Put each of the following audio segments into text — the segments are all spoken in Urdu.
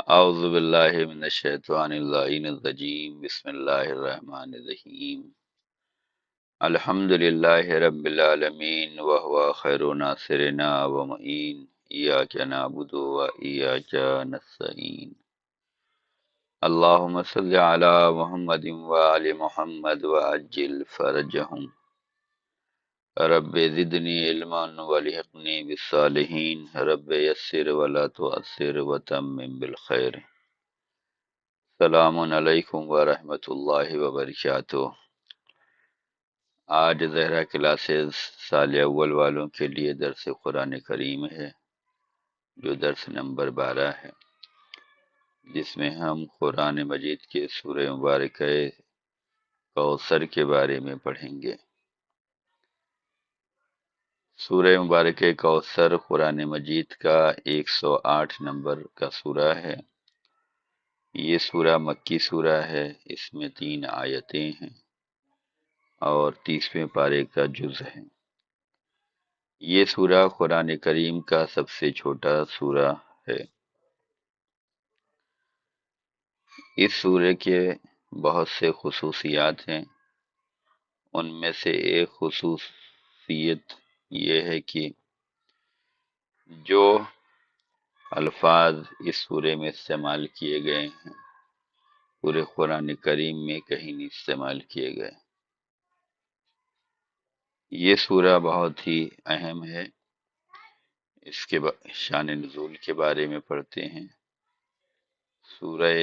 اعوذ باللہ من الشیطان اللعین الرجیم بسم اللہ الرحمن الرحیم الحمد للہ رب العالمین وهو خیر ناصرنا ومعین ایاک نعبد و ایاک نستعین اللہم صل علی محمد وآل محمد وعجل فرجہم رب زدنی علما والحقنی بالصالحین رب یسر ولا تعسر وتمم بالخیر۔ السلام علیکم ورحمۃ اللہ وبرکاتہ۔ آج زہرا کلاسز سال اول والوں کے لیے درس قرآن کریم ہے، جو درس نمبر 12 ہے، جس میں ہم قرآن مجید کے سورہ مبارکہ کوثر کے بارے میں پڑھیں گے۔ سورہ مبارکہ کوثر قرآن مجید کا 108 نمبر کا سورہ ہے۔ یہ سورہ مکی سورہ ہے، اس میں 3 آیتیں ہیں اور 30ویں پارے کا جز ہے۔ یہ سورہ قرآن کریم کا سب سے چھوٹا سورہ ہے۔ اس سورہ کے بہت سے خصوصیات ہیں، ان میں سے ایک خصوصیت یہ ہے کہ جو الفاظ اس سورہ میں استعمال کیے گئے ہیں پورے قرآن کریم میں کہیں نہیں استعمال کیے گئے۔ یہ سورہ بہت ہی اہم ہے۔ اس کے شان نزول کے بارے میں پڑھتے ہیں۔ سورہ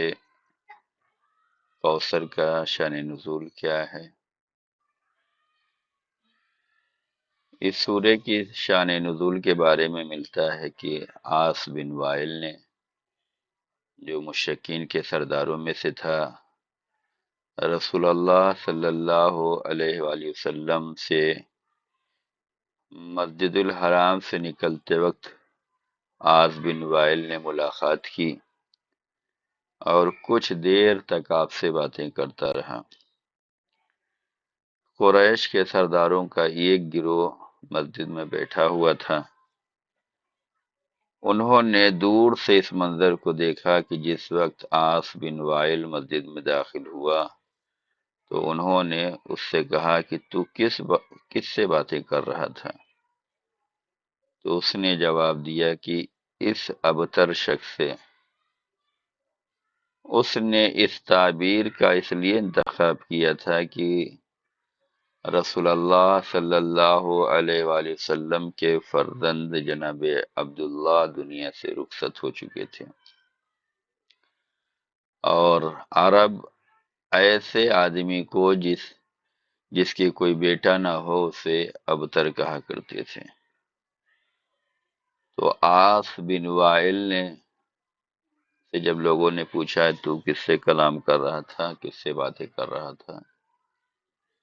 کوثر کا شان نزول کیا ہے؟ اس سورہ کی شان نزول کے بارے میں ملتا ہے کہ عاص بن وائل نے، جو مشرکین کے سرداروں میں سے تھا، رسول اللہ صلی اللہ علیہ وآلہ وسلم سے مسجد الحرام سے نکلتے وقت عاص بن وائل نے ملاقات کی اور کچھ دیر تک آپ سے باتیں کرتا رہا۔ قریش کے سرداروں کا ایک گروہ مسجد میں بیٹھا ہوا تھا۔ انہوں نے دور سے اس منظر کو دیکھا کہ جس وقت عاص بن وائل مسجد میں داخل ہوا تو انہوں نے اس سے کہا کہ تو کس سے باتیں کر رہا تھا؟ تو اس نے جواب دیا کہ اس ابتر شخص سے۔ اس نے اس تعبیر کا اس لیے انتخاب کیا تھا کہ رسول اللہ صلی اللہ علیہ وآلہ وسلم کے فرزند جناب عبداللہ دنیا سے رخصت ہو چکے تھے، اور عرب ایسے آدمی کو جس کے کوئی بیٹا نہ ہو اسے ابتر کہا کرتے تھے۔ تو عاص بن وائل نے جب لوگوں نے پوچھا تو کس سے کلام کر رہا تھا، کس سے باتیں کر رہا تھا،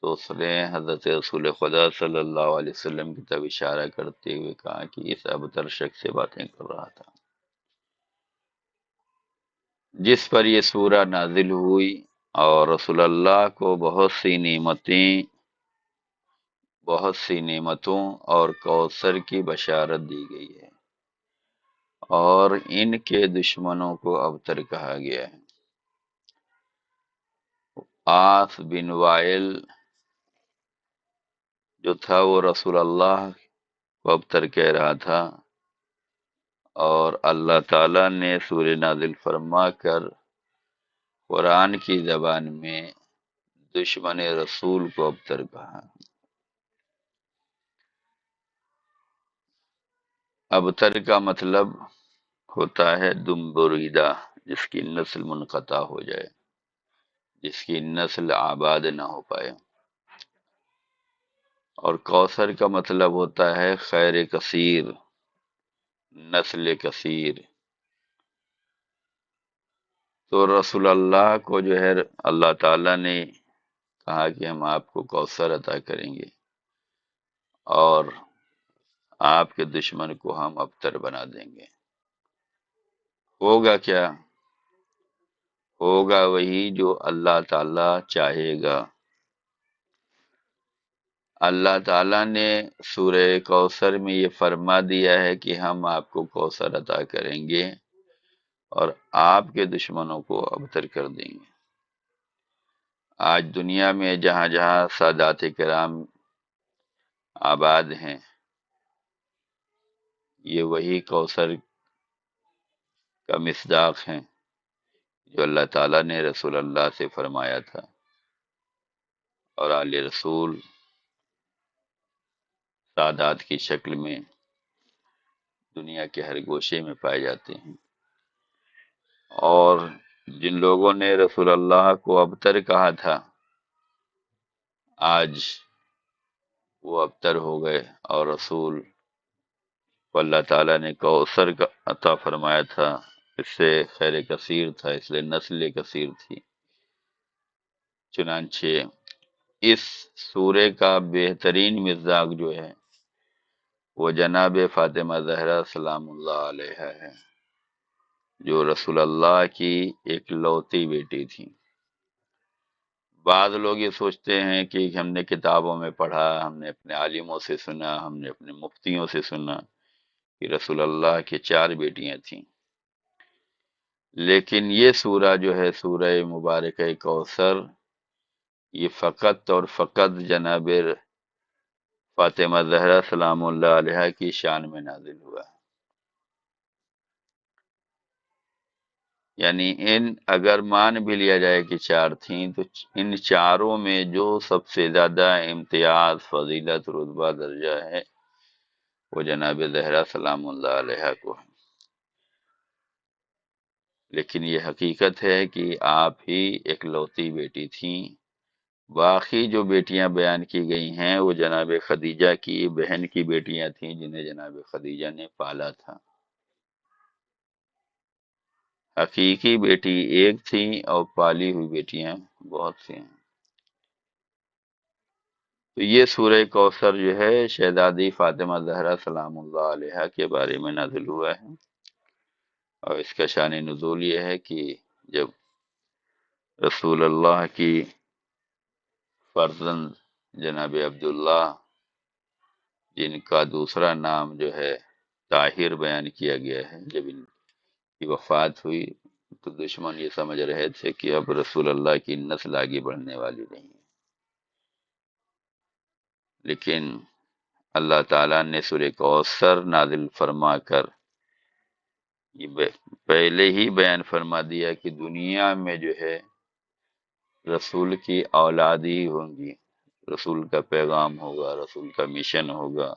تو اس نے حضرت رسول خدا صلی اللہ علیہ وسلم کی طرف اشارہ کرتے ہوئے کہا کہ اس ابتر شخص سے باتیں کر رہا تھا، جس پر یہ سورہ نازل ہوئی اور رسول اللہ کو بہت سی نعمتوں اور کوثر کی بشارت دی گئی ہے، اور ان کے دشمنوں کو ابتر کہا گیا ہے۔ عاص بن وائل جو تھا وہ رسول اللہ کو ابتر کہہ رہا تھا، اور اللہ تعالیٰ نے سورہ نازل فرما کر قرآن کی زبان میں دشمن رسول کو ابتر کہا۔ ابتر کا مطلب ہوتا ہے دم بریدہ، جس کی نسل منقطع ہو جائے، جس کی نسل آباد نہ ہو پائے۔ اور کوثر کا مطلب ہوتا ہے خیر کثیر، نسل کثیر۔ تو رسول اللہ کو جو ہے اللہ تعالیٰ نے کہا کہ ہم آپ کو کوثر عطا کریں گے، اور آپ کے دشمن کو ہم ابتر بنا دیں گے۔ ہوگا کیا؟ ہوگا وہی جو اللہ تعالیٰ چاہے گا۔ اللہ تعالیٰ نے سورہ کوثر میں یہ فرما دیا ہے کہ ہم آپ کو کوثر عطا کریں گے، اور آپ کے دشمنوں کو ابتر کر دیں گے۔ آج دنیا میں جہاں جہاں سادات کرام آباد ہیں، یہ وہی کوثر کا مصداق ہیں جو اللہ تعالیٰ نے رسول اللہ سے فرمایا تھا، اور آل رسول سادات کی شکل میں دنیا کے ہر گوشے میں پائے جاتے ہیں۔ اور جن لوگوں نے رسول اللہ کو ابتر کہا تھا، آج وہ ابتر ہو گئے، اور رسول کو اللہ تعالیٰ نے کوثر کا عطا فرمایا تھا، اس سے خیر کثیر تھا، اس لیے نسل کثیر تھی۔ چنانچہ اس سورے کا بہترین مصداق جو ہے وہ جناب فاطمہ زہرا سلام اللہ علیہا ہے، جو رسول اللہ کی ایک لوتی بیٹی تھی۔ بعض لوگ یہ سوچتے ہیں کہ ہم نے کتابوں میں پڑھا، ہم نے اپنے عالموں سے سنا، ہم نے اپنے مفتیوں سے سنا کہ رسول اللہ کی 4 بیٹیاں تھیں، لیکن یہ سورہ جو ہے سورہ مبارکہ کوثر، یہ فقط اور فقط جناب فاطمہ زہرا سلام اللہ علیہا کی شان میں نازل ہوا۔ یعنی اگر مان بھی لیا جائے کہ 4 تھیں، تو ان چاروں میں جو سب سے زیادہ امتیاز، فضیلت، رتبہ، درجہ ہے وہ جناب زہرا سلام اللہ علیہا کو ہے۔ لیکن یہ حقیقت ہے کہ آپ ہی اکلوتی بیٹی تھیں۔ باقی جو بیٹیاں بیان کی گئی ہیں وہ جناب خدیجہ کی بہن کی بیٹیاں تھیں، جنہیں جناب خدیجہ نے پالا تھا۔ حقیقی بیٹی ایک تھی اور پالی ہوئی بیٹیاں بہت سی ہیں۔ تو یہ سورہ کوثر جو ہے شہزادی فاطمہ زہرا سلام اللہ علیہا کے بارے میں نازل ہوا ہے، اور اس کا شان نزول یہ ہے کہ جب رسول اللہ کی فرزند جناب عبداللہ، جن کا دوسرا نام جو ہے طاہر بیان کیا گیا ہے، جب ان کی وفات ہوئی تو دشمن یہ سمجھ رہے تھے کہ اب رسول اللہ کی نسل آگے بڑھنے والی نہیں ہے، لیکن اللہ تعالیٰ نے سورہ کوثر نازل فرما کر یہ پہلے ہی بیان فرما دیا کہ دنیا میں جو ہے رسول کی اولاد ہی ہوں گی، رسول کا پیغام ہوگا، رسول کا مشن ہوگا،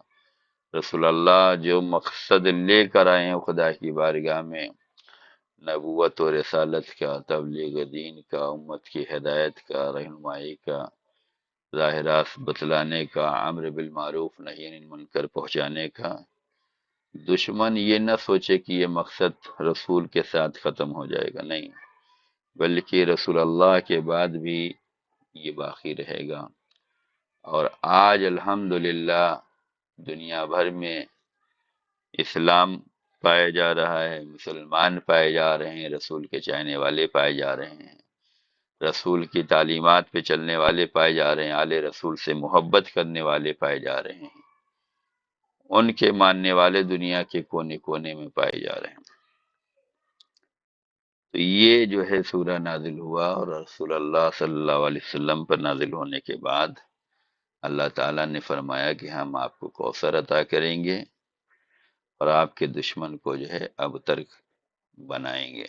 رسول اللہ جو مقصد لے کر آئے ہیں خدا کی بارگاہ میں، نبوت و رسالت کا، تبلیغ دین کا، امت کی ہدایت کا، رہنمائی کا، ظاہرات بتلانے کا، امر بالمعروف نہی عن المنکر پہنچانے کا، دشمن یہ نہ سوچے کہ یہ مقصد رسول کے ساتھ ختم ہو جائے گا، نہیں، بلکہ رسول اللہ کے بعد بھی یہ باقی رہے گا۔ اور آج الحمدللہ دنیا بھر میں اسلام پایا جا رہا ہے، مسلمان پائے جا رہے ہیں، رسول کے چاہنے والے پائے جا رہے ہیں، رسول کی تعلیمات پہ چلنے والے پائے جا رہے ہیں، آل رسول سے محبت کرنے والے پائے جا رہے ہیں، ان کے ماننے والے دنیا کے کونے کونے میں پائے جا رہے ہیں۔ تو یہ جو ہے سورہ نازل ہوا، اور رسول اللہ صلی اللہ علیہ وسلم پر نازل ہونے کے بعد اللہ تعالیٰ نے فرمایا کہ ہم آپ کو کوثر عطا کریں گے اور آپ کے دشمن کو جو ہے ابتر بنائیں گے۔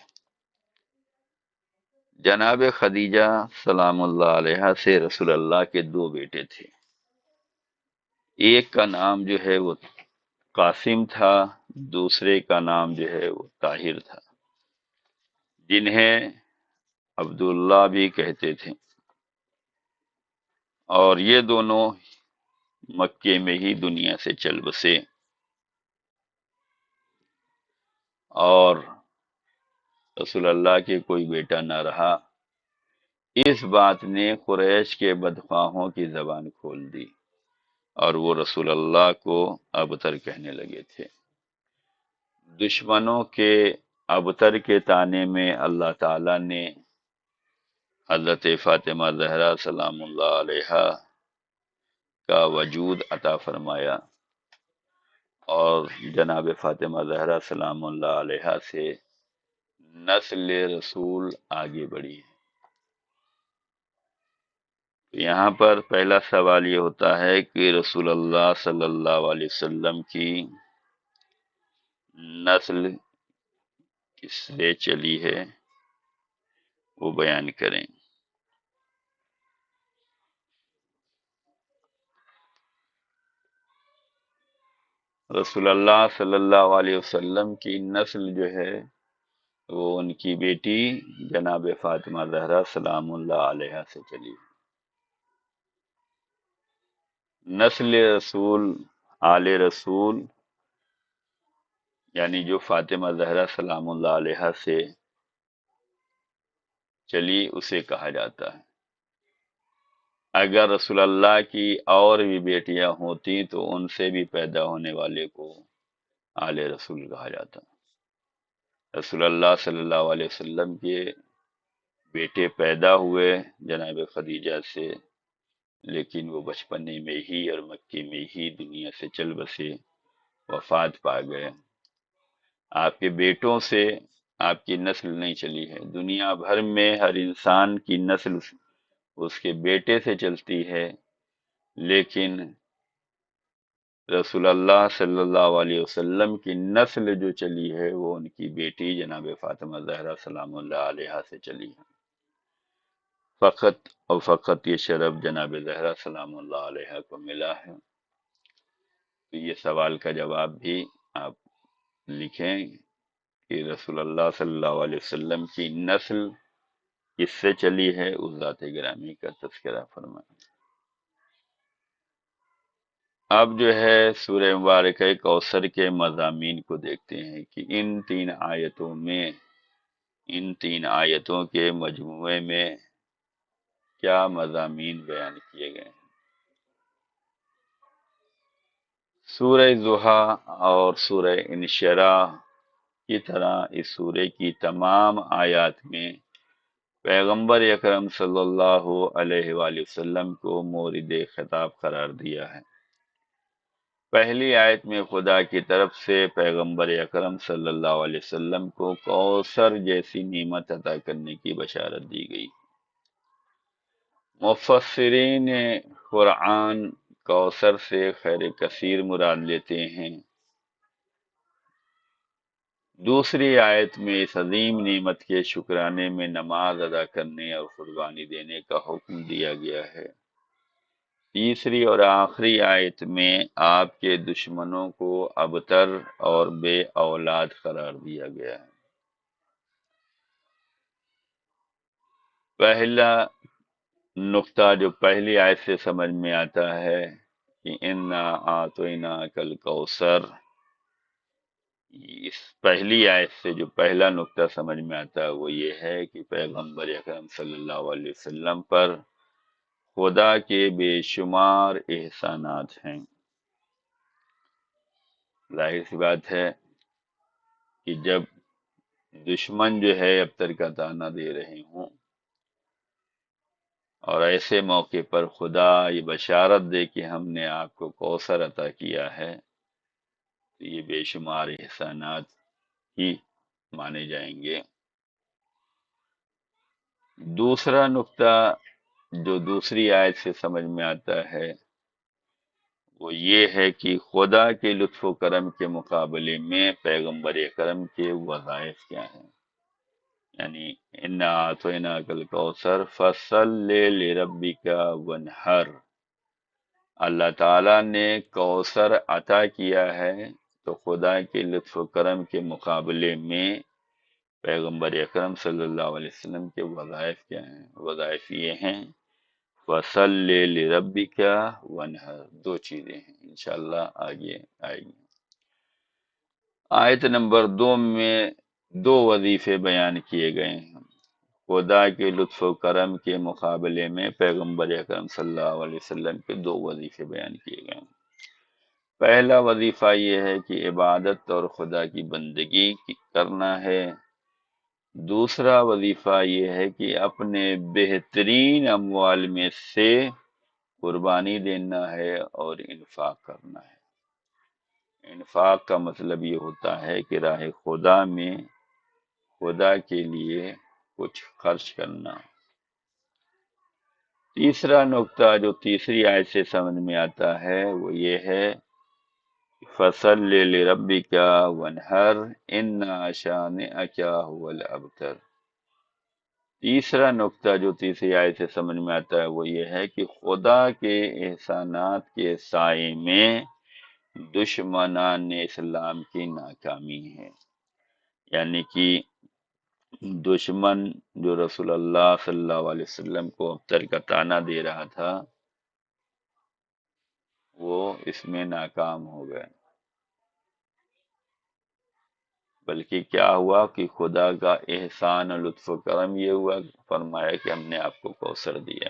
جناب خدیجہ سلام اللہ علیہا سے رسول اللہ کے 2 بیٹے تھے، ایک کا نام جو ہے وہ قاسم تھا، دوسرے کا نام جو ہے وہ طاہر تھا، جنہیں عبداللہ بھی کہتے تھے، اور یہ دونوں مکے میں ہی دنیا سے چل بسے، اور رسول اللہ کے کوئی بیٹا نہ رہا۔ اس بات نے قریش کے بدخواہوں کی زبان کھول دی، اور وہ رسول اللہ کو ابتر کہنے لگے تھے۔ دشمنوں کے ابتر کے طعنے میں اللہ تعالیٰ نے حضرت فاطمہ زہرا سلام اللہ علیہا کا وجود عطا فرمایا، اور جناب فاطمہ زہرا سلام اللہ علیہا سے نسل رسول آگے بڑھی ہے۔ یہاں پر پہلا سوال یہ ہوتا ہے کہ رسول اللہ صلی اللہ علیہ وسلم کی نسل کس سے چلی ہے، وہ بیان کریں۔ رسول اللہ صلی اللہ علیہ وسلم کی نسل جو ہے وہ ان کی بیٹی جناب فاطمہ زہرا سلام اللہ علیہا سے چلی ہے۔ نسل رسول، آل رسول، یعنی جو فاطمہ زہرا سلام اللہ علیہا سے چلی اسے کہا جاتا ہے۔ اگر رسول اللہ کی اور بھی بیٹیاں ہوتی تو ان سے بھی پیدا ہونے والے کو آل رسول کہا جاتا۔ رسول اللہ صلی اللہ علیہ وسلم کے بیٹے پیدا ہوئے جناب خدیجہ سے، لیکن وہ بچپنے میں ہی اور مکے میں ہی دنیا سے چل بسے، وفات پا گئے۔ آپ کے بیٹوں سے آپ کی نسل نہیں چلی ہے۔ دنیا بھر میں ہر انسان کی نسل اس کے بیٹے سے چلتی ہے، لیکن رسول اللہ صلی اللہ علیہ وسلم کی نسل جو چلی ہے وہ ان کی بیٹی جناب فاطمہ زہرا سلام اللہ علیہا سے چلی ہے۔ فقط اور فقط یہ شرف جناب زہرا سلام اللہ علیہا کو ملا ہے۔ تو یہ سوال کا جواب بھی آپ لکھیں کہ رسول اللہ صلی اللہ علیہ وسلم کی نسل کس سے چلی ہے، اس ذات گرامی کا تذکرہ فرمائیں۔ اب جو ہے سورہ مبارکہ کوثر کے مضامین کو دیکھتے ہیں کہ ان تین آیتوں کے مجموعے میں کیا مضامین بیان کیے گئے ہیں۔ سورہ ضحیٰ اور سورہ انشراح کی طرح اس سورہ کی تمام آیات میں پیغمبر اکرم صلی اللہ علیہ وآلہ وسلم کو مورد خطاب قرار دیا ہے۔ پہلی آیت میں خدا کی طرف سے پیغمبر اکرم صلی اللہ علیہ وسلم کو کوثر جیسی نعمت عطا کرنے کی بشارت دی گئی۔ مفسرین قرآن کوثر سے خیر کثیر مراد لیتے ہیں۔ دوسری آیت میں اس عظیم نعمت کے شکرانے میں نماز ادا کرنے اور قربانی دینے کا حکم دیا گیا ہے۔ تیسری اور آخری آیت میں آپ کے دشمنوں کو ابتر اور بے اولاد قرار دیا گیا ہے۔ پہلا نقطہ جو پہلی آیت سے سمجھ میں آتا ہے کہ انا اعطیناک الکوثر، اس پہلی آیت سے جو پہلا نقطہ سمجھ میں آتا ہے وہ یہ ہے کہ پیغمبر اکرم صلی اللہ علیہ وسلم پر خدا کے بے شمار احسانات ہیں۔ ظاہر سی بات ہے کہ جب دشمن جو ہے ابتر کا طعنہ دے رہے ہوں اور ایسے موقع پر خدا یہ بشارت دے کہ ہم نے آپ کو کوثر عطا کیا ہے، تو یہ بے شمار احسانات ہی مانے جائیں گے۔ دوسرا نقطہ جو دوسری آیت سے سمجھ میں آتا ہے وہ یہ ہے کہ خدا کے لطف و کرم کے مقابلے میں پیغمبر اکرم کے وظائف کیا ہیں۔ یعنی انا اعطیناک الکوثر فصل لربک وانحر، اللہ تعالیٰ نے کوثر عطا کیا ہے تو خدا کے لطف و کرم کے مقابلے میں پیغمبر اکرم صلی اللہ علیہ وسلم کے وظائف کیا ہیں؟ وظائف یہ ہیں فصل لربک وانحر، دو چیزیں ہیں، انشاءاللہ آگے آئیں گی۔ آیت نمبر 2 میں دو وظیفے بیان کیے گئے ہیں۔ خدا کے لطف و کرم کے مقابلے میں پیغمبر اکرم صلی اللہ علیہ وسلم کے دو وظیفے بیان کیے گئے ہیں۔ پہلا وظیفہ یہ ہے کہ عبادت اور خدا کی بندگی کرنا ہے۔ دوسرا وظیفہ یہ ہے کہ اپنے بہترین اموال میں سے قربانی دینا ہے اور انفاق کرنا ہے۔ انفاق کا مطلب یہ ہوتا ہے کہ راہ خدا میں خدا کے لیے کچھ خرچ کرنا۔ تیسرا نقطہ جو تیسری آیت سے سمجھ میں آتا ہے وہ یہ ہے، فَصَلِّ لِرَبِّكَ وَانْحَرْ إِنَّ شَانِئَكَ هُوَ الْأَبْتَرُ۔ تیسرا نقطہ جو تیسری آیت سے سمجھ میں آتا ہے وہ یہ ہے کہ خدا کے احسانات کے سائے میں دشمنان اسلام کی ناکامی ہے، یعنی کہ دشمن جو رسول اللہ صلی اللہ علیہ وسلم کو ابتر کا طعنہ دے رہا تھا وہ اس میں ناکام ہو گئے، بلکہ کیا ہوا کہ خدا کا احسان اور لطف و کرم یہ ہوا، فرمایا کہ ہم نے آپ کو کوثر دیا۔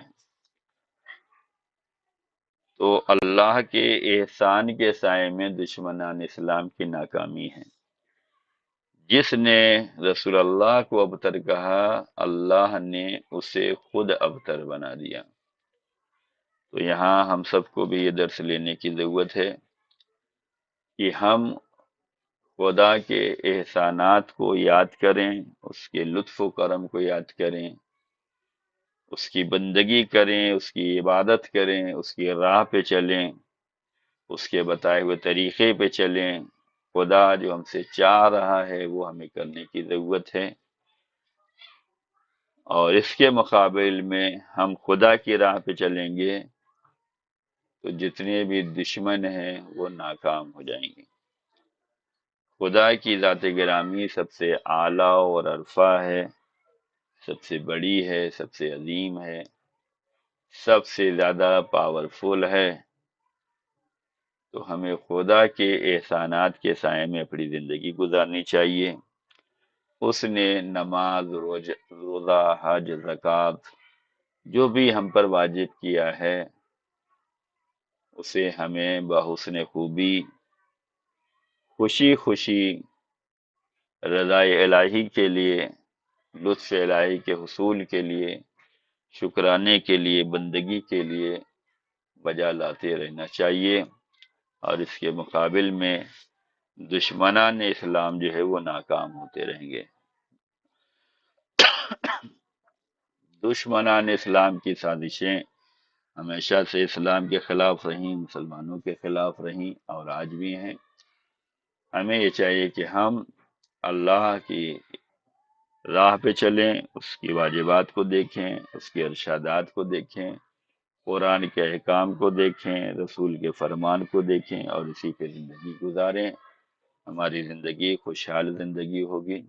تو اللہ کے احسان کے سائے میں دشمنان اسلام کی ناکامی ہے۔ جس نے رسول اللہ کو ابتر کہا، اللہ نے اسے خود ابتر بنا دیا۔ تو یہاں ہم سب کو بھی یہ درس لینے کی ضرورت ہے کہ ہم خدا کے احسانات کو یاد کریں، اس کے لطف و کرم کو یاد کریں، اس کی بندگی کریں، اس کی عبادت کریں، اس کی راہ پہ چلیں، اس کے بتائے ہوئے طریقے پہ چلیں۔ خدا جو ہم سے چاہ رہا ہے وہ ہمیں کرنے کی ضرورت ہے، اور اس کے مقابل میں ہم خدا کی راہ پہ چلیں گے تو جتنے بھی دشمن ہیں وہ ناکام ہو جائیں گے۔ خدا کی ذات گرامی سب سے اعلیٰ اور عرفہ ہے، سب سے بڑی ہے، سب سے عظیم ہے، سب سے زیادہ پاورفل ہے۔ تو ہمیں خدا کے احسانات کے سائے میں اپنی زندگی گزارنی چاہیے۔ اس نے نماز، روزہ، حج، زکوٰۃ جو بھی ہم پر واجب کیا ہے اسے ہمیں بحسن خوبی خوشی خوشی رضائے الہی کے لیے، لطف الہی کے حصول کے لیے، شکرانے کے لیے، بندگی کے لیے بجا لاتے رہنا چاہیے، اور اس کے مقابل میں دشمنان اسلام جو ہے وہ ناکام ہوتے رہیں گے۔ دشمنان اسلام کی سازشیں ہمیشہ سے اسلام کے خلاف رہیں، مسلمانوں کے خلاف رہیں، اور آج بھی ہیں۔ ہمیں یہ چاہیے کہ ہم اللہ کی راہ پہ چلیں، اس کی واجبات کو دیکھیں، اس کے ارشادات کو دیکھیں، قرآن کے احکام کو دیکھیں، رسول کے فرمان کو دیکھیں، اور اسی پہ زندگی گزاریں۔ ہماری زندگی خوشحال زندگی ہوگی۔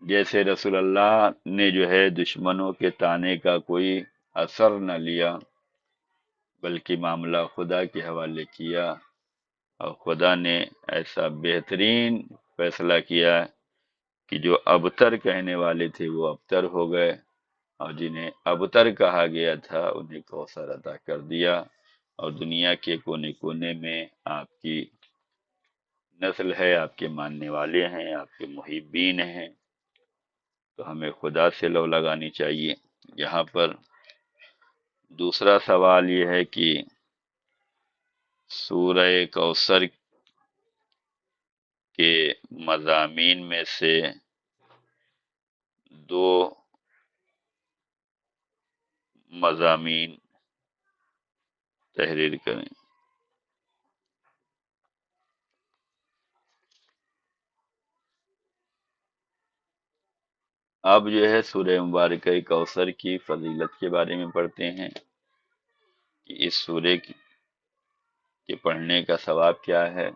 جیسے رسول اللہ نے جو ہے دشمنوں کے طعنے کا کوئی اثر نہ لیا، بلکہ معاملہ خدا کے حوالے کیا، اور خدا نے ایسا بہترین فیصلہ کیا کہ جو ابتر کہنے والے تھے وہ ابتر ہو گئے، اور جنہیں ابتر کہا گیا تھا انہیں کوثر عطا کر دیا، اور دنیا کے کونے کونے میں آپ کی نسل ہے، آپ کے ماننے والے ہیں، آپ کے محبین ہیں۔ تو ہمیں خدا سے لو لگانی چاہیے۔ یہاں پر دوسرا سوال یہ ہے کہ سورہ کوثر کے مضامین میں سے دو مضامین تحریر کریں۔ اب جو ہے سورہ مبارکہ کوثر کی فضیلت کے بارے میں پڑھتے ہیں کہ اس سورہ کے پڑھنے کا ثواب کیا ہے،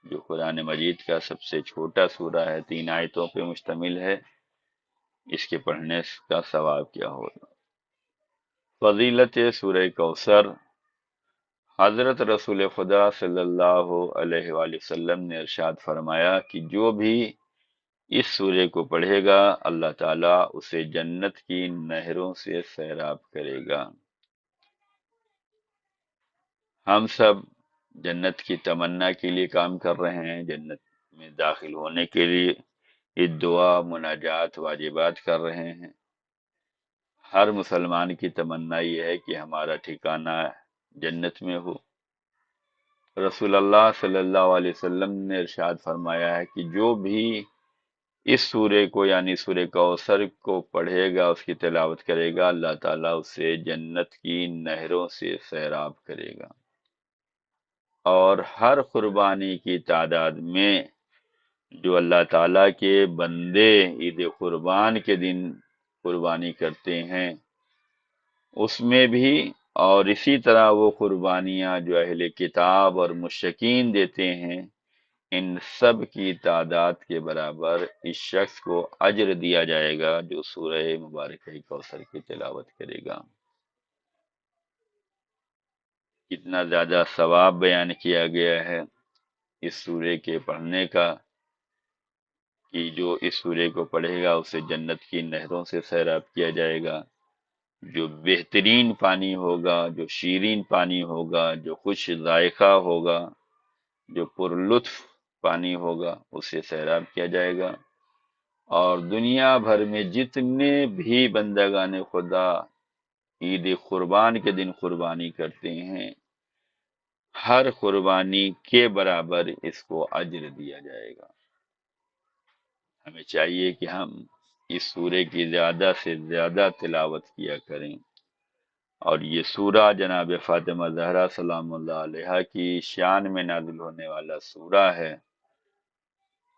جو قرآن مجید کا سب سے چھوٹا سورہ ہے، 3 آیتوں پہ مشتمل ہے، اس کے پڑھنے کا ثواب کیا ہوگا۔ فضیلت سورہ کوثر، حضرت رسول خدا صلی اللہ علیہ وآلہ وسلم نے ارشاد فرمایا کہ جو بھی اس سورہ کو پڑھے گا اللہ تعالیٰ اسے جنت کی نہروں سے سیراب کرے گا۔ ہم سب جنت کی تمنا کے لیے کام کر رہے ہیں، جنت میں داخل ہونے کے لیے یہ دعا، مناجات، واجبات کر رہے ہیں۔ ہر مسلمان کی تمنا یہ ہے کہ ہمارا ٹھکانہ جنت میں ہو۔ رسول اللہ صلی اللہ علیہ وسلم نے ارشاد فرمایا ہے کہ جو بھی اس سورے کو یعنی سورہ کوثر کو پڑھے گا، اس کی تلاوت کرے گا، اللہ تعالیٰ اسے جنت کی نہروں سے سیراب کرے گا، اور ہر قربانی کی تعداد میں جو اللہ تعالیٰ کے بندے عید قربان کے دن قربانی کرتے ہیں اس میں بھی، اور اسی طرح وہ قربانیاں جو اہل کتاب اور مشرکین دیتے ہیں، ان سب کی تعداد کے برابر اس شخص کو اجر دیا جائے گا جو سورہ مبارکہ کوثر کی تلاوت کرے گا۔ کتنا زیادہ ثواب بیان کیا گیا ہے اس سورے کے پڑھنے کا، کہ جو اس سورے کو پڑھے گا اسے جنت کی نہروں سے سیراب کیا جائے گا، جو بہترین پانی ہوگا، جو شیرین پانی ہوگا، جو خوش ذائقہ ہوگا، جو پرلطف پانی ہوگا، اسے سیراب کیا جائے گا، اور دنیا بھر میں جتنے بھی بندگان خدا عید قربان کے دن قربانی کرتے ہیں، ہر قربانی کے برابر اس کو اجر دیا جائے گا۔ ہمیں چاہیے کہ ہم اس سورے کی زیادہ سے زیادہ تلاوت کیا کریں، اور یہ سورہ جناب فاطمہ زہرا سلام اللہ علیہا کی شان میں نازل ہونے والا سورہ ہے،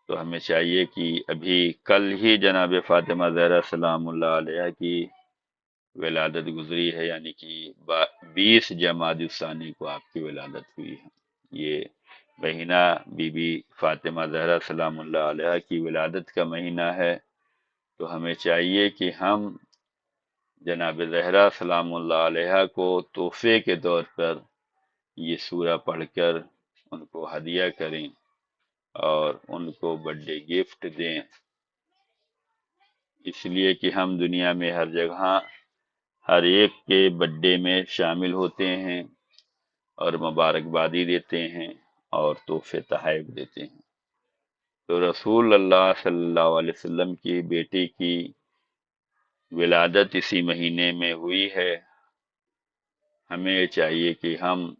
تو ہمیں چاہیے کہ ابھی کل ہی جناب فاطمہ زہرا سلام اللہ علیہا کی ولادت گزری ہے، یعنی کہ 20 جمادی الثانی کو آپ کی ولادت ہوئی ہے۔ یہ مہینہ بی بی فاطمہ زہرا سلام اللہ علیہا کی ولادت کا مہینہ ہے، تو ہمیں چاہیے کہ ہم جناب زہرا سلام اللہ علیہا کو تحفے کے طور پر یہ سورہ پڑھ کر ان کو ہدیہ کریں اور ان کو برتھ ڈے گفٹ دیں، اس لیے کہ ہم دنیا میں ہر جگہ ہر ایک کے برتھ ڈے میں شامل ہوتے ہیں اور مبارکبادی دیتے ہیں اور تحفے تحائف دیتے ہیں۔ تو رسول اللہ صلی اللہ علیہ وسلم کی بیٹی کی ولادت اسی مہینے میں ہوئی ہے، ہمیں چاہیے کہ ہم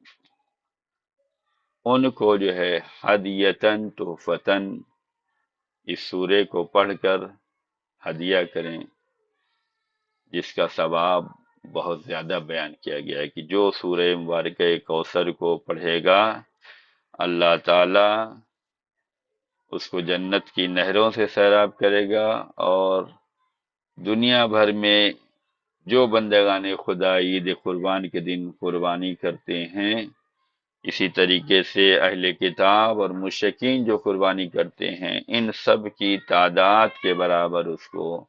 ان کو جو ہے ہدیتاً تحفتاً اس سورے کو پڑھ کر ہدیہ کریں، جس کا ثواب بہت زیادہ بیان کیا گیا ہے کہ جو سورہ مبارکہ کوثر کو پڑھے گا اللہ تعالی اس کو جنت کی نہروں سے سیراب کرے گا، اور دنیا بھر میں جو بندگان خدا عید قربان کے دن قربانی کرتے ہیں، اسی طریقے سے اہل کتاب اور مشرکین جو قربانی کرتے ہیں، ان سب کی تعداد کے برابر اس کو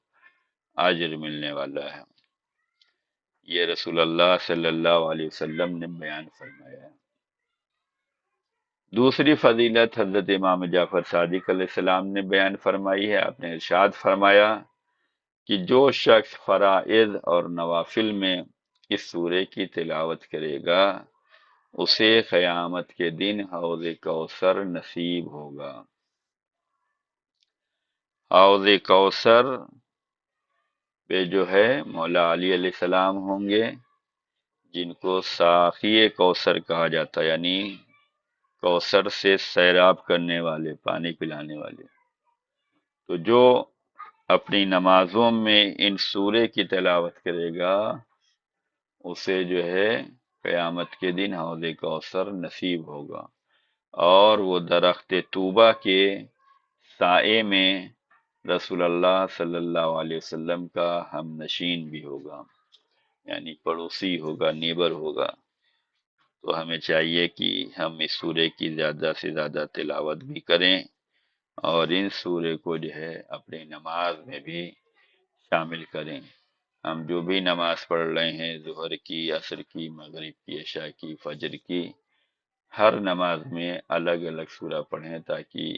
اجر ملنے والا ہے۔ یہ رسول اللہ صلی اللہ علیہ وسلم نے بیان فرمایا ہے۔ دوسری فضیلت حضرت امام جعفر صادق علیہ السلام نے بیان فرمائی ہے، آپ نے ارشاد فرمایا کہ جو شخص فرائض اور نوافل میں اس سورے کی تلاوت کرے گا اسے قیامت کے دن حوض کوثر نصیب ہوگا۔ حوض کوثر پہ جو ہے مولا علی علیہ السلام ہوں گے، جن کو ساقی کوثر کہا جاتا ہے، یعنی کوثر سے سیراب کرنے والے، پانی پلانے والے۔ تو جو اپنی نمازوں میں ان سورے کی تلاوت کرے گا اسے جو ہے قیامت کے دن حوض کوثر نصیب ہوگا، اور وہ درخت طوبہ کے سائے میں رسول اللہ صلی اللہ علیہ وسلم کا ہم نشین بھی ہوگا، یعنی پڑوسی ہوگا، نیبر ہوگا۔ تو ہمیں چاہیے کہ ہم اس سورے کی زیادہ سے زیادہ تلاوت بھی کریں، اور ان سورے کو جو ہے اپنی نماز میں بھی شامل کریں۔ ہم جو بھی نماز پڑھ رہے ہیں، ظہر کی، عصر کی، مغرب کی، عشاء کی، فجر کی، ہر نماز میں الگ الگ سورہ پڑھیں تاکہ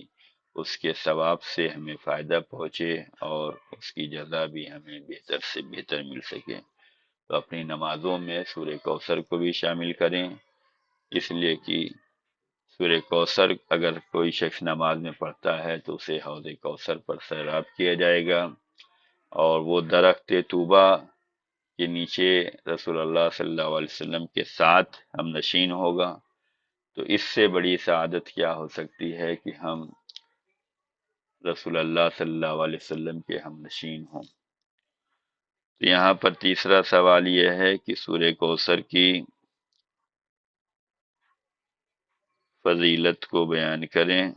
اس کے ثواب سے ہمیں فائدہ پہنچے اور اس کی جزا بھی ہمیں بہتر سے بہتر مل سکے۔ تو اپنی نمازوں میں سورہ کوثر کو بھی شامل کریں، اس لیے کہ سورہ کوثر اگر کوئی شخص نماز میں پڑھتا ہے تو اسے حوض کوثر پر سیراب کیا جائے گا، اور وہ درخت طوبہ کے نیچے رسول اللہ صلی اللہ علیہ وسلم کے ساتھ ہم نشین ہوگا۔ تو اس سے بڑی سعادت کیا ہو سکتی ہے کہ ہم رسول اللہ صلی اللہ علیہ وسلم کے ہم نشین ہوں۔ تو یہاں پر تیسرا سوال یہ ہے کہ سورہ کوثر کی فضیلت کو بیان کریں۔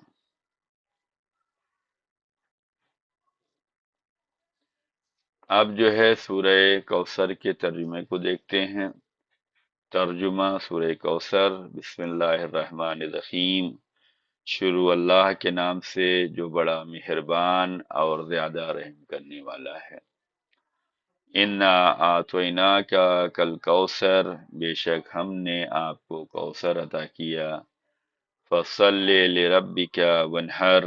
اب جو ہے سورہ کوثر کے ترجمے کو دیکھتے ہیں۔ ترجمہ سورہ کوثر۔ بسم اللہ الرحمن الرحیم۔ شروع اللہ کے نام سے جو بڑا مہربان اور زیادہ رحم کرنے والا ہے۔ انا اعطیناک کل کوثر، بے شک ہم نے آپ کو کوثر عطا کیا۔ فصلی لربک وانحر،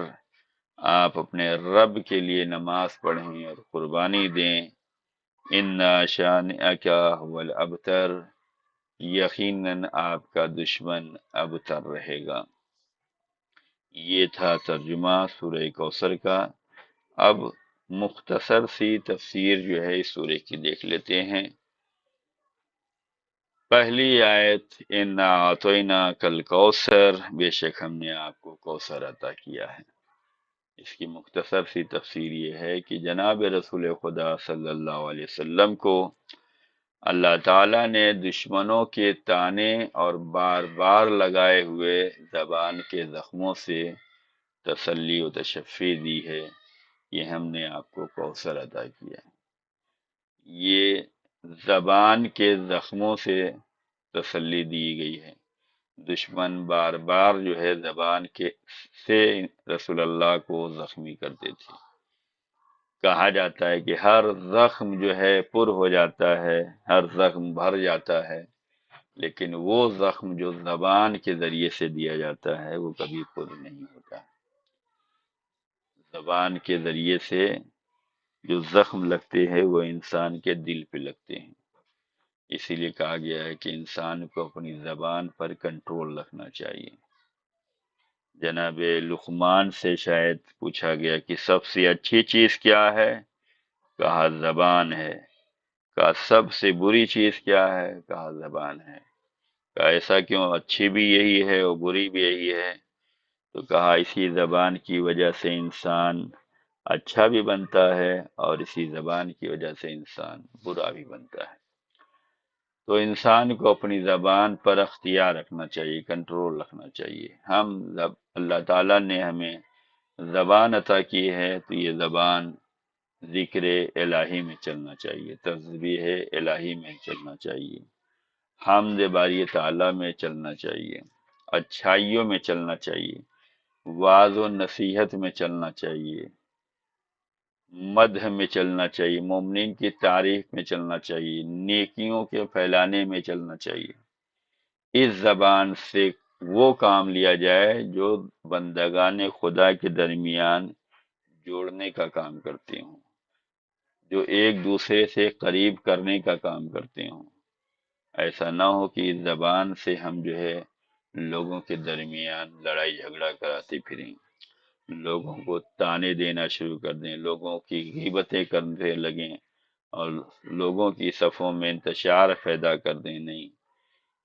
آپ اپنے رب کے لیے نماز پڑھیں اور قربانی دیں۔ انا شانئک هو الابتر، یقیناً آپ کا دشمن ابتر رہے گا۔ یہ تھا ترجمہ سورہ کوثر کا۔ اب مختصر سی تفسیر جو ہے اس سورہ کی دیکھ لیتے ہیں۔ پہلی آیت انا اعطیناک الکوثر، بے شک ہم نے آپ کو کوثر عطا کیا ہے۔ اس کی مختصر سی تفسیر یہ ہے کہ جناب رسول خدا صلی اللہ علیہ وسلم کو اللہ تعالیٰ نے دشمنوں کے طعنے اور بار بار لگائے ہوئے زبان کے زخموں سے تسلی و تشفی دی ہے۔ یہ ہم نے آپ کو کوثر عطا کیا ہے۔ یہ زبان کے زخموں سے تسلی دی گئی ہے۔ دشمن بار بار جو ہے زبان کے سے رسول اللہ کو زخمی کرتے تھے۔ کہا جاتا ہے کہ ہر زخم جو ہے پر ہو جاتا ہے، ہر زخم بھر جاتا ہے، لیکن وہ زخم جو زبان کے ذریعے سے دیا جاتا ہے وہ کبھی پر نہیں ہوتا۔ زبان کے ذریعے سے جو زخم لگتے ہیں وہ انسان کے دل پہ لگتے ہیں۔ اسی لیے کہا گیا ہے کہ انسان کو اپنی زبان پر کنٹرول رکھنا چاہیے۔ جناب لقمان سے شاید پوچھا گیا کہ سب سے اچھی چیز کیا ہے؟ کہا زبان ہے۔ کہا سب سے بری چیز کیا ہے؟ کہا زبان ہے۔ کہا ایسا کیوں؟ اچھی بھی یہی ہے اور بری بھی یہی ہے؟ تو کہا اسی زبان کی وجہ سے انسان اچھا بھی بنتا ہے اور اسی زبان کی وجہ سے انسان برا بھی بنتا ہے۔ تو انسان کو اپنی زبان پر اختیار رکھنا چاہیے، کنٹرول رکھنا چاہیے۔ اللہ تعالیٰ نے ہمیں زبان عطا کی ہے تو یہ زبان ذکر الہی میں چلنا چاہیے، تسبیح الہی میں چلنا چاہیے، حمد باری تعالیٰ میں چلنا چاہیے، اچھائیوں میں چلنا چاہیے، وعظ و نصیحت میں چلنا چاہیے، مدح میں چلنا چاہیے، مومنین کی تعریف میں چلنا چاہیے، نیکیوں کے پھیلانے میں چلنا چاہیے۔ اس زبان سے وہ کام لیا جائے جو بندگان خدا کے درمیان جوڑنے کا کام کرتے ہوں، جو ایک دوسرے سے قریب کرنے کا کام کرتے ہوں۔ ایسا نہ ہو کہ اس زبان سے ہم جو ہے لوگوں کے درمیان لڑائی جھگڑا کراتے پھریں، لوگوں کو طعنے دینا شروع کر دیں، لوگوں کی غیبتیں کرنے لگیں اور لوگوں کی صفوں میں انتشار پیدا کر دیں۔ نہیں،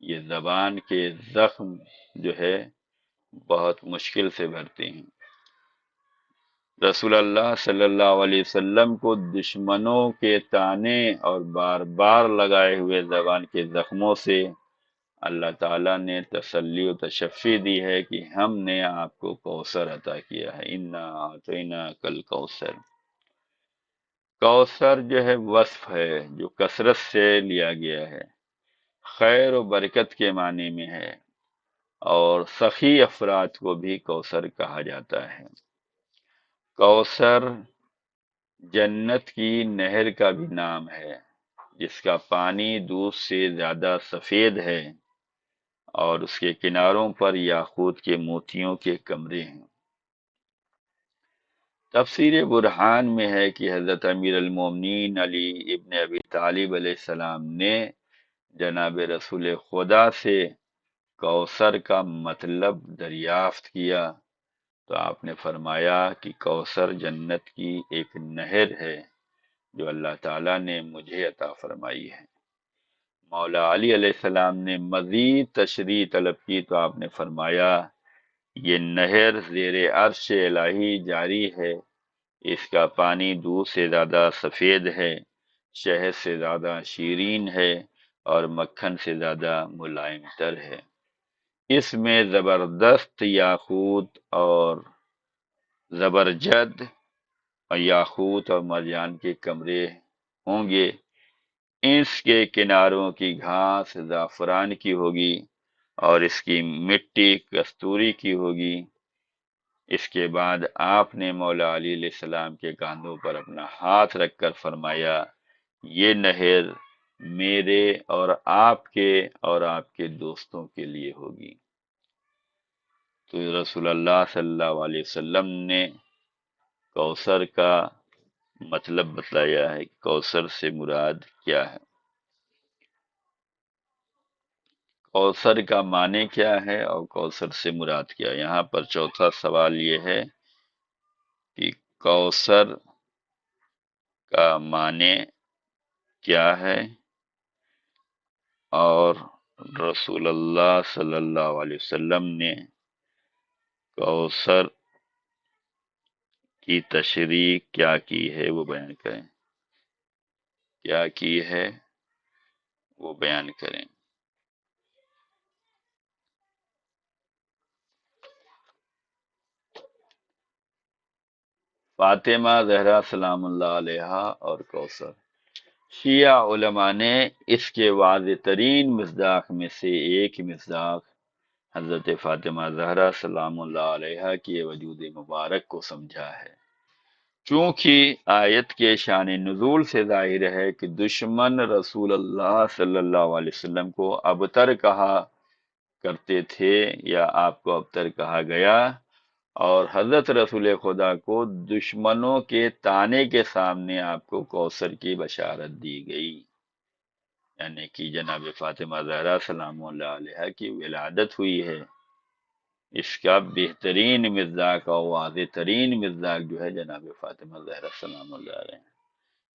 یہ زبان کے زخم جو ہے بہت مشکل سے بھرتے ہیں۔ رسول اللہ صلی اللہ علیہ وسلم کو دشمنوں کے طعنے اور بار بار لگائے ہوئے زبان کے زخموں سے اللہ تعالیٰ نے تسلی و تشفی دی ہے کہ ہم نے آپ کو کوثر عطا کیا ہے۔ انا اعطیناک الکوثر۔ کوثر جو ہے وصف ہے جو کثرت سے لیا گیا ہے، خیر و برکت کے معنی میں ہے، اور سخی افراد کو بھی کوثر کہا جاتا ہے۔ کوثر جنت کی نہر کا بھی نام ہے جس کا پانی دودھ سے زیادہ سفید ہے اور اس کے کناروں پر یاقوت کے موتیوں کے کمرے ہیں۔ تفسیر برہان میں ہے کہ حضرت امیر المومنین علی ابن ابی طالب علیہ السلام نے جناب رسول خدا سے کوثر کا مطلب دریافت کیا تو آپ نے فرمایا کہ کوثر جنت کی ایک نہر ہے جو اللہ تعالیٰ نے مجھے عطا فرمائی ہے۔ مولا علی علیہ السلام نے مزید تشریح طلب کی تو آپ نے فرمایا یہ نہر زیر عرش الہی جاری ہے، اس کا پانی دودھ سے زیادہ سفید ہے، شہد سے زیادہ شیرین ہے اور مکھن سے زیادہ ملائم تر ہے۔ اس میں زبردست یاقوت اور زبرجد اور یاقوت اور مرجان کے کمرے ہوں گے۔ اس کے کناروں کی گھاس زعفران کی ہوگی اور اس کی مٹی کستوری کی ہوگی۔ اس کے بعد آپ نے مولا علی علیہ السلام کے کاندھوں پر اپنا ہاتھ رکھ کر فرمایا، یہ نہر میرے اور آپ کے دوستوں کے لیے ہوگی۔ تو رسول اللہ صلی اللہ علیہ وسلم نے کوثر کا مطلب بتلایا ہے، کوثر سے مراد کیا ہے، کوثر کا معنی کیا ہے اور کوثر سے مراد کیا ہے۔ یہاں پر چوتھا سوال یہ ہے کہ کوثر کا معنی کیا ہے اور رسول اللہ صلی اللہ علیہ وسلم نے کوثر کی تشریح کیا کی ہے وہ بیان کریں، کیا کی ہے وہ بیان کریں۔ فاطمہ زہرا سلام اللہ علیہا اور کوثر، شیعہ علماء نے اس کے واضح ترین مصداق میں سے ایک مصداق حضرت فاطمہ زہرا سلام اللہ علیہا کی وجود مبارک کو سمجھا ہے، چونکہ آیت کے شان نزول سے ظاہر ہے کہ دشمن رسول اللہ صلی اللہ علیہ وسلم کو ابتر کہا کرتے تھے یا آپ کو ابتر کہا گیا، اور حضرت رسول خدا کو دشمنوں کے طانے کے سامنے آپ کو کوثر کی بشارت دی گئی، یعنی کہ جناب فاطمہ زہرا سلام اللہ علیہ کی ولادت ہوئی ہے۔ اس کا بہترین مصداق اور واضح ترین مصداق جو ہے جناب فاطمہ زہرا سلام اللہ علیہ،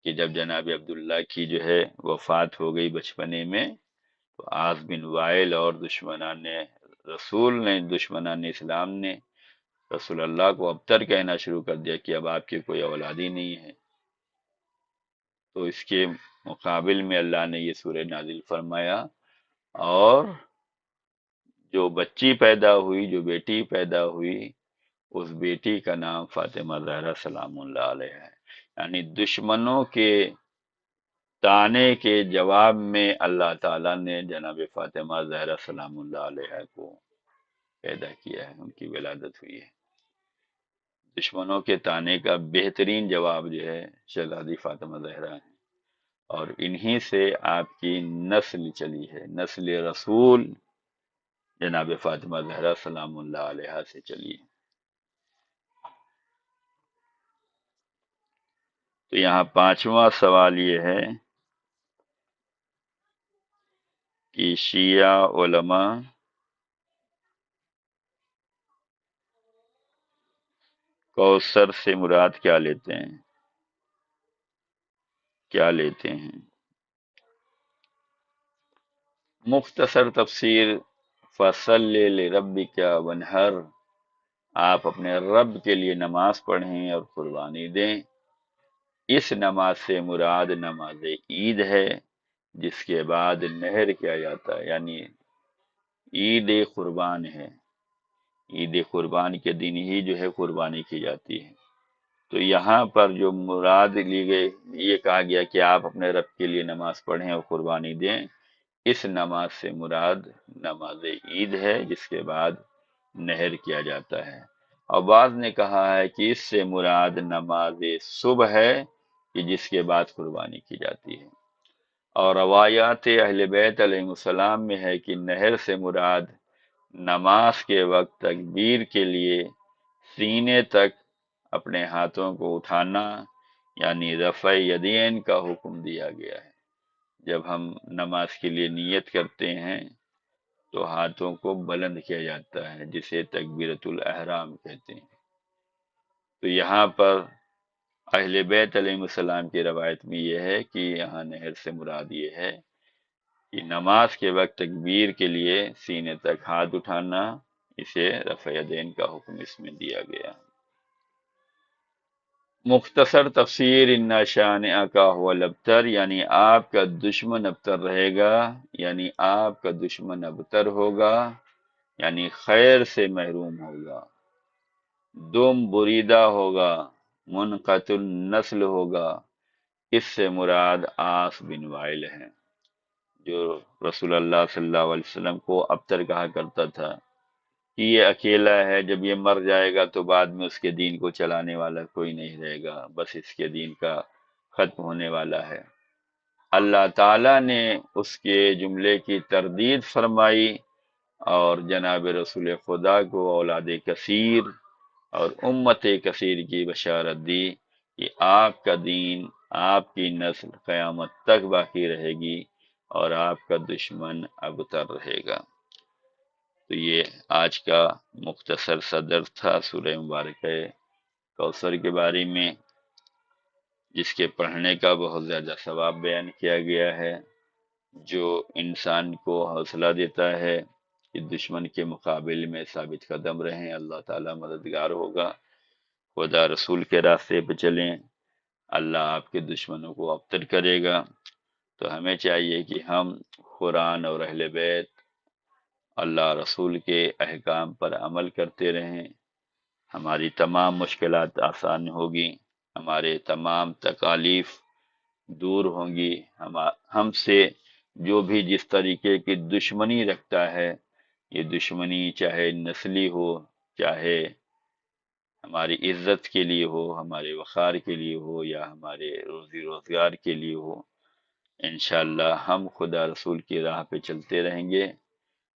کہ جب جناب عبداللہ کی جو ہے وفات ہو گئی بچپنے میں، تو عاص بن وائل اور دشمنان اسلام نے رسول اللہ کو ابتر کہنا شروع کر دیا کہ اب آپ کی کوئی اولاد ہی نہیں ہے۔ تو اس کے مقابل میں اللہ نے یہ سورہ نازل فرمایا، اور جو بچی پیدا ہوئی، جو بیٹی پیدا ہوئی، اس بیٹی کا نام فاطمہ زہرا سلام اللہ علیہ ہے، یعنی دشمنوں کے طانے کے جواب میں اللہ تعالیٰ نے جناب فاطمہ زہرا سلام اللہ علیہ کو پیدا کیا ہے، ان کی ولادت ہوئی ہے۔ دشمنوں کے طانے کا بہترین جواب جو ہے شہزادی فاطمہ زہرا ہے، اور انہی سے آپ کی نسل چلی ہے، نسل رسول جناب فاطمہ زہرا سلام اللہ علیہ سے چلی ہے۔ تو یہاں پانچواں سوال یہ ہے کہ شیعہ علماء کوثر سے مراد کیا لیتے ہیں، کیا لیتے ہیں؟ مختصر تفسیر، فصل لربک وانحر، آپ اپنے رب کے لیے نماز پڑھیں اور قربانی دیں۔ اس نماز سے مراد نماز عید ہے، جس کے بعد نحر کیا جاتا ہے، یعنی عید قربان ہے، عید قربان کے دن ہی جو ہے قربانی کی جاتی ہے۔ تو یہاں پر جو مراد لی گئی، یہ کہا گیا کہ آپ اپنے رب کے لیے نماز پڑھیں اور قربانی دیں، اس نماز سے مراد نماز عید ہے جس کے بعد نحر کیا جاتا ہے۔ اور بعض نے کہا ہے کہ اس سے مراد نماز صبح ہے کہ جس کے بعد قربانی کی جاتی ہے۔ اور روایات اہل بیت علیہ السلام میں ہے کہ نحر سے مراد نماز کے وقت تکبیر کے لیے سینے تک اپنے ہاتھوں کو اٹھانا، یعنی رفع یدین کا حکم دیا گیا ہے۔ جب ہم نماز کے لیے نیت کرتے ہیں تو ہاتھوں کو بلند کیا جاتا ہے، جسے تکبیرۃ الاحرام کہتے ہیں۔ تو یہاں پر اہل بیت علیہ السلام کی روایت میں یہ ہے کہ یہاں نحر سے مراد یہ ہے کہ نماز کے وقت تکبیر کے لیے سینے تک ہاتھ اٹھانا، اسے رفع یدین کا حکم اس میں دیا گیا۔ مختصر تفسیر ان شانئک هو الابتر، یعنی آپ کا دشمن ابتر رہے گا، یعنی آپ کا دشمن ابتر ہوگا، یعنی خیر سے محروم ہوگا، دم بریدہ ہوگا، منقطع النسل ہوگا۔ اس سے مراد عاص بن وائل ہیں، جو رسول اللہ صلی اللہ علیہ وسلم کو ابتر کہا کرتا تھا کہ یہ اکیلا ہے، جب یہ مر جائے گا تو بعد میں اس کے دین کو چلانے والا کوئی نہیں رہے گا، بس اس کے دین کا ختم ہونے والا ہے۔ اللہ تعالیٰ نے اس کے جملے کی تردید فرمائی اور جناب رسول خدا کو اولاد کثیر اور امت کثیر کی بشارت دی کہ آپ کا دین، آپ کی نسل قیامت تک باقی رہے گی اور آپ کا دشمن ابتر رہے گا۔ تو یہ آج کا مختصر صدر تھا سورہ مبارکہ کوثر کے بارے میں، جس کے پڑھنے کا بہت زیادہ ثواب بیان کیا گیا ہے، جو انسان کو حوصلہ دیتا ہے کہ دشمن کے مقابل میں ثابت قدم رہیں، اللہ تعالیٰ مددگار ہوگا، خدا رسول کے راستے پہ چلیں، اللہ آپ کے دشمنوں کو ابتر کرے گا۔ تو ہمیں چاہیے کہ ہم قرآن اور اہل بیت، اللہ رسول کے احکام پر عمل کرتے رہیں، ہماری تمام مشکلات آسان ہوگی، ہمارے تمام تکالیف دور ہوں گی، ہم سے جو بھی جس طریقے کی دشمنی رکھتا ہے، یہ دشمنی چاہے نسلی ہو، چاہے ہماری عزت کے لیے ہو، ہمارے وقار کے لیے ہو، یا ہمارے روزی روزگار کے لیے ہو، انشاءاللہ ہم خدا رسول کی راہ پہ چلتے رہیں گے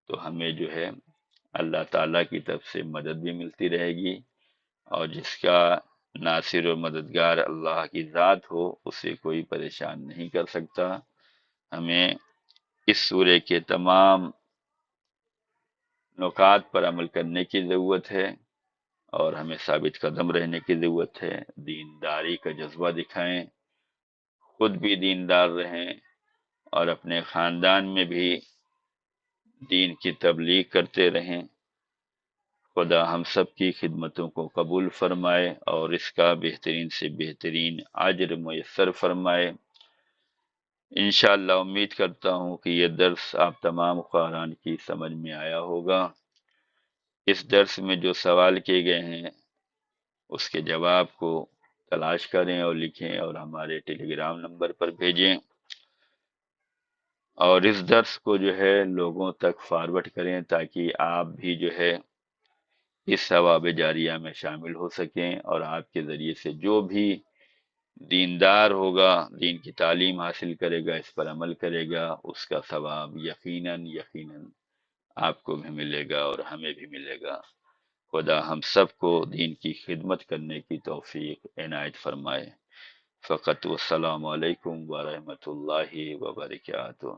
تو ہمیں جو ہے اللہ تعالیٰ کی طرف سے مدد بھی ملتی رہے گی، اور جس کا ناصر و مددگار اللہ کی ذات ہو اسے کوئی پریشان نہیں کر سکتا۔ ہمیں اس سورے کے تمام نکات پر عمل کرنے کی ضرورت ہے اور ہمیں ثابت قدم رہنے کی ضرورت ہے، دینداری کا جذبہ دکھائیں، خود بھی دیندار رہیں اور اپنے خاندان میں بھی دین کی تبلیغ کرتے رہیں۔ خدا ہم سب کی خدمتوں کو قبول فرمائے اور اس کا بہترین سے بہترین اجر میسر فرمائے۔ انشاءاللہ امید کرتا ہوں کہ یہ درس آپ تمام قارئین کی سمجھ میں آیا ہوگا۔ اس درس میں جو سوال کیے گئے ہیں اس کے جواب کو تلاش کریں اور لکھیں اور ہمارے ٹیلی گرام نمبر پر بھیجیں، اور اس درس کو جو ہے لوگوں تک فارورڈ کریں تاکہ آپ بھی جو ہے اس ثواب جاریہ میں شامل ہو سکیں، اور آپ کے ذریعے سے جو بھی دیندار ہوگا، دین کی تعلیم حاصل کرے گا، اس پر عمل کرے گا، اس کا ثواب یقیناً آپ کو بھی ملے گا اور ہمیں بھی ملے گا۔ خدا ہم سب کو دین کی خدمت کرنے کی توفیق عنایت فرمائے۔ فقط والسلام علیکم ورحمۃ اللہ وبرکاتہ۔